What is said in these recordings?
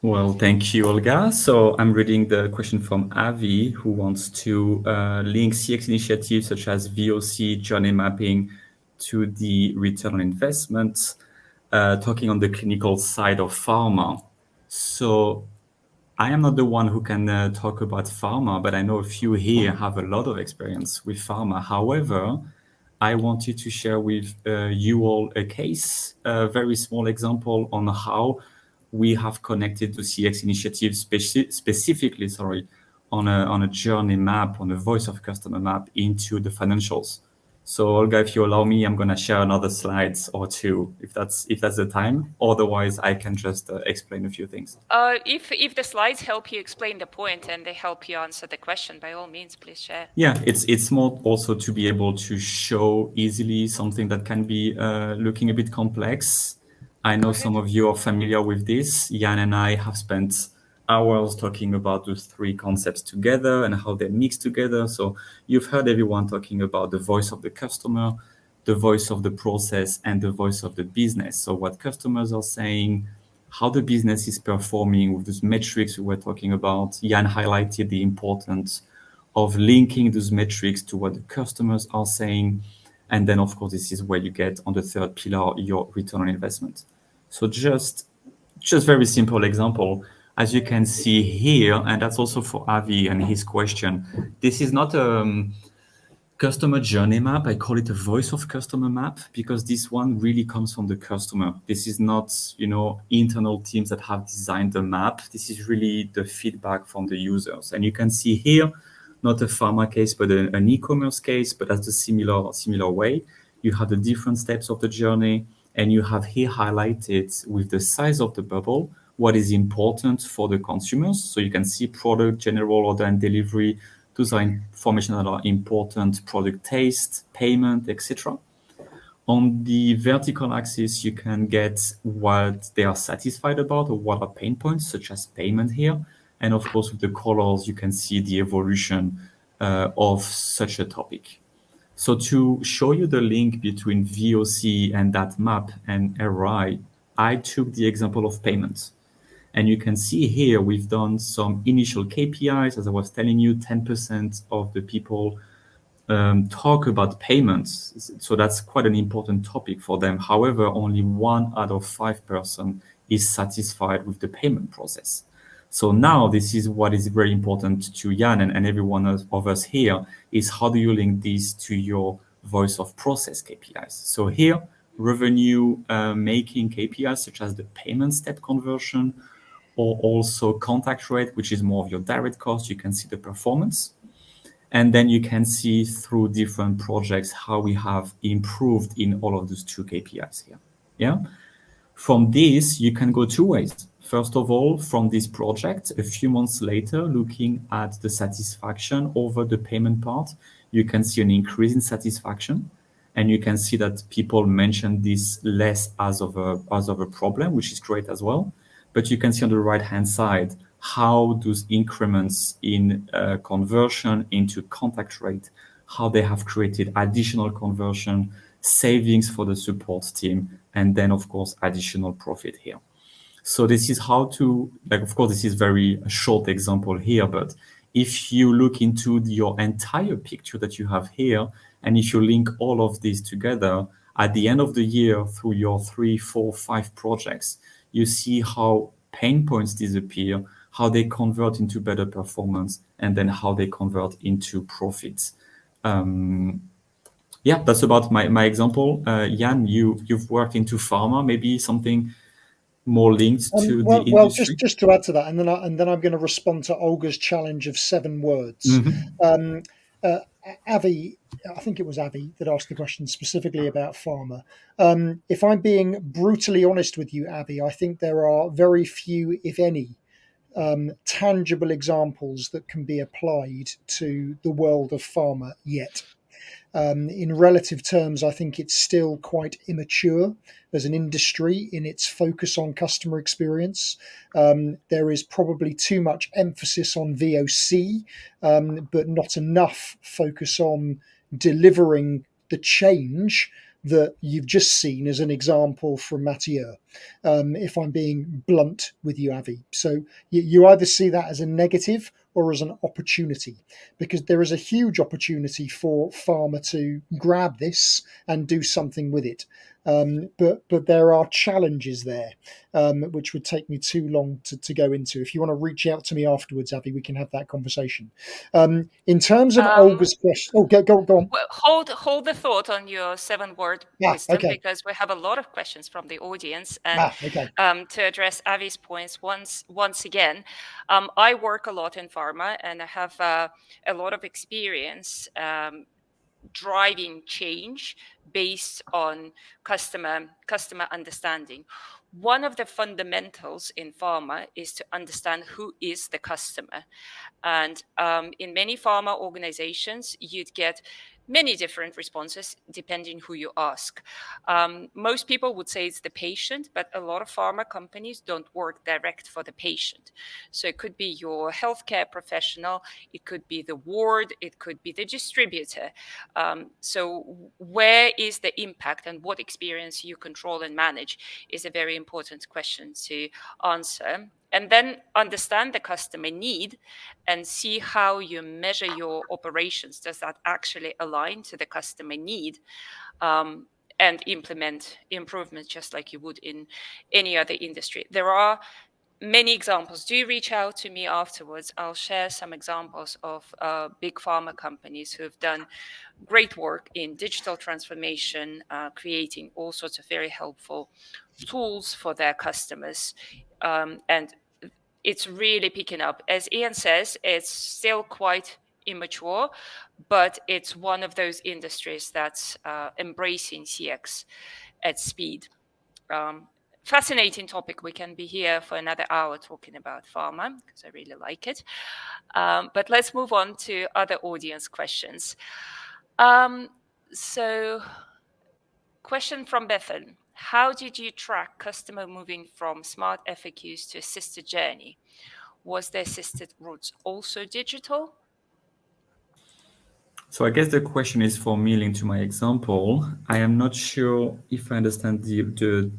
Well, thank you, Olga. So I'm reading the question from Avi, who wants to link CX initiatives such as VOC, journey mapping to the return on investment, talking on the clinical side of pharma. So I am not the one who can talk about pharma, but I know a few here have a lot of experience with pharma. However, I wanted to share with you all a case, a very small example on how we have connected the CX initiative specifically, on a journey map, on a voice of customer map into the financials. So Olga, if you allow me, I'm going to share another slides or two, if that's the time. Otherwise, I can just explain a few things. If the slides help you explain the point and they help you answer the question, by all means, please share. Yeah, it's more also to be able to show easily something that can be looking a bit complex. I know some of you are familiar with this. Jan and I have spent hours talking about those three concepts together and how they mix together. So you've heard everyone talking about the voice of the customer, the voice of the process, and the voice of the business. So what customers are saying, how the business is performing with those metrics we were talking about. Jan highlighted the importance of linking those metrics to what the customers are saying. And then, of course, this is where you get on the third pillar, your return on investment. So just very simple example, as you can see here, and that's also for Avi and his question. This is not a customer journey map. I call it a voice of customer map because this one really comes from the customer. This is not, internal teams that have designed the map. This is really the feedback from the users. And you can see here, not a pharma case, but an e-commerce case, but that's the similar way. You have the different steps of the journey, and you have here highlighted with the size of the bubble what is important for the consumers. So you can see product, general order and delivery. Those are information that are important, product taste, payment, etc. On the vertical axis, you can get what they are satisfied about or what are pain points, such as payment here. And of course, with the colors, you can see the evolution of such a topic. So to show you the link between VOC and that map and ROI, I took the example of payments. And you can see here, we've done some initial KPIs. As I was telling you, 10% of the people talk about payments. So that's quite an important topic for them. However, only 1 out of 5 person is satisfied with the payment process. So now this is what is very important to Jan and every one of us here is how do you link this to your voice of process KPIs? So here, revenue making KPIs such as the payment step conversion, or also contact rate, which is more of your direct cost. You can see the performance. And then you can see through different projects how we have improved in all of those two KPIs here. Yeah. From this, you can go two ways. First of all, from this project, a few months later, looking at the satisfaction over the payment part, you can see an increase in satisfaction. And you can see that people mention this less as of a problem, which is great as well. But you can see on the right-hand side how those increments in conversion into contact rate, how they have created additional conversion, savings for the support team, and then, of course, additional profit here. So this is how to, of course, this is very short example here, but if you look into your entire picture that you have here, and if you link all of these together, at the end of the year through your 3, 4, 5 projects, you see how pain points disappear, how they convert into better performance, and then how they convert into profits. Yeah, that's about my example. Jan, you've worked into pharma, maybe something more linked to the Well, industry. just to add to that, and then I'm going to respond to Olga's challenge of 7 words. Mm-hmm. Avi, I think it was Avi that asked the question specifically about pharma. If I'm being brutally honest with you, Avi, I think there are very few, if any, tangible examples that can be applied to the world of pharma yet. In relative terms, I think it's still quite immature as an industry in its focus on customer experience. There is probably too much emphasis on VOC, but not enough focus on delivering the change that you've just seen as an example from Matthieu. if I'm being blunt with you, Avi. So you either see that as a negative or as an opportunity, because there is a huge opportunity for pharma to grab this and do something with it. But there are challenges there, which would take me too long to go into. If you want to reach out to me afterwards, Avi, we can have that conversation. In terms of Olga's question, go on. Well, hold the thought on your 7-word wisdom, Okay. because we have a lot of questions from the audience. And Okay. to address Avi's points once again, I work a lot in pharma, and I have a lot of experience driving change based on customer understanding. One of the fundamentals in pharma is to understand who is the customer. And in many pharma organizations, you'd get many different responses depending who you ask. Most people would say it's the patient, but a lot of pharma companies don't work direct for the patient. So it could be your healthcare professional, it could be the ward, it could be the distributor. So where is the impact and what experience you control and manage is a very important question to answer. And then understand the customer need and see how you measure your operations. Does that actually align to the customer need? And implement improvements just like you would in any other industry. There are many examples. Do reach out to me afterwards. I'll share some examples of big pharma companies who have done great work in digital transformation, creating all sorts of very helpful tools for their customers. And it's really picking up. As Ian says, it's still quite immature, but it's one of those industries that's embracing CX at speed. Fascinating topic. We can be here for another hour talking about pharma because I really like it. But let's move on to other audience questions. So, question from Bethan. How did you track customer moving from smart FAQs to assisted journey? Was the assisted routes also digital? So I guess the question is for me linked to my example. I am not sure if I understand the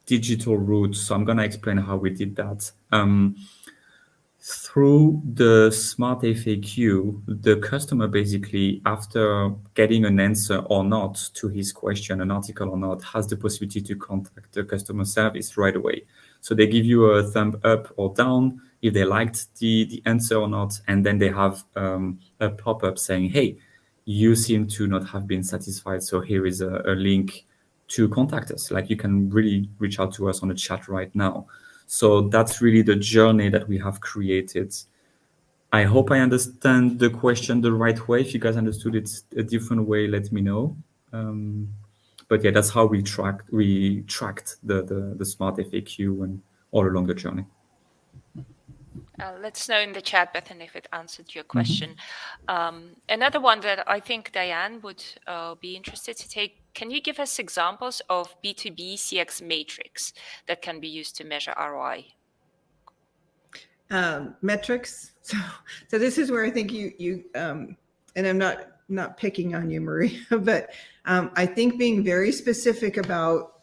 digital route, so I'm going to explain how we did that. Through the smart FAQ, the customer basically, after getting an answer or not to his question, an article or not, has the possibility to contact the customer service right away. So they give you a thumb up or down if they liked the answer or not, and then they have a pop-up saying, hey, you seem to not have been satisfied, so here is a link to contact us. Like, you can really reach out to us on the chat right now. So that's really the journey that we have created. I hope I understand the question the right way. If you guys understood it a different way, let me know. But yeah, that's how we tracked the smart FAQ and all along the journey. Let us know in the chat, Bethany, if it answered your question. Another one that I think Diane would be interested to take. Can you give us examples of B2B CX matrix that can be used to measure ROI? Metrics. So this is where I think you and I'm not picking on you, Maria, but I think being very specific about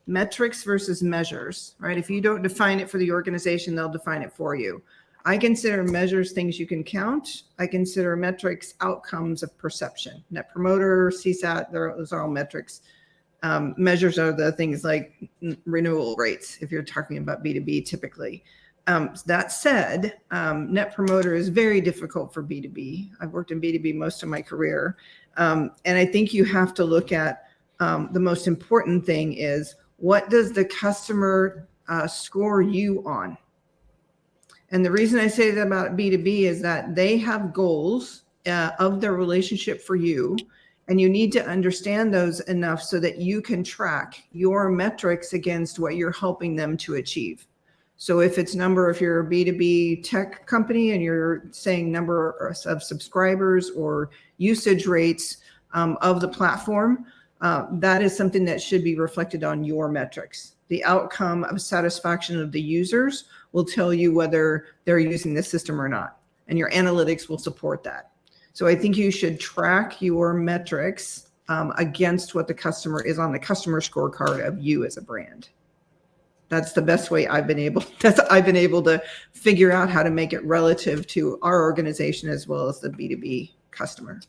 metrics versus measures, right? If you don't define it for the organization, they'll define it for you. I consider measures things you can count. I consider metrics outcomes of perception. Net promoter, CSAT, those are all metrics. Measures are the things like renewal rates, if you're talking about B2B typically. That said, net promoter is very difficult for B2B. I've worked in B2B most of my career. And I think you have to look at the most important thing is, what does the customer score you on? And the reason I say that about B2B is that they have goals of their relationship for you, and you need to understand those enough so that you can track your metrics against what you're helping them to achieve. So if it's if you're a B2B tech company and you're saying number of subscribers or usage rates of the platform, that is something that should be reflected on your metrics. The outcome of satisfaction of the users will tell you whether they're using the system or not, and your analytics will support that. So I think you should track your metrics against what the customer is on the customer scorecard of you as a brand. That's the best way I've been able to figure out how to make it relative to our organization as well as the B2B customer.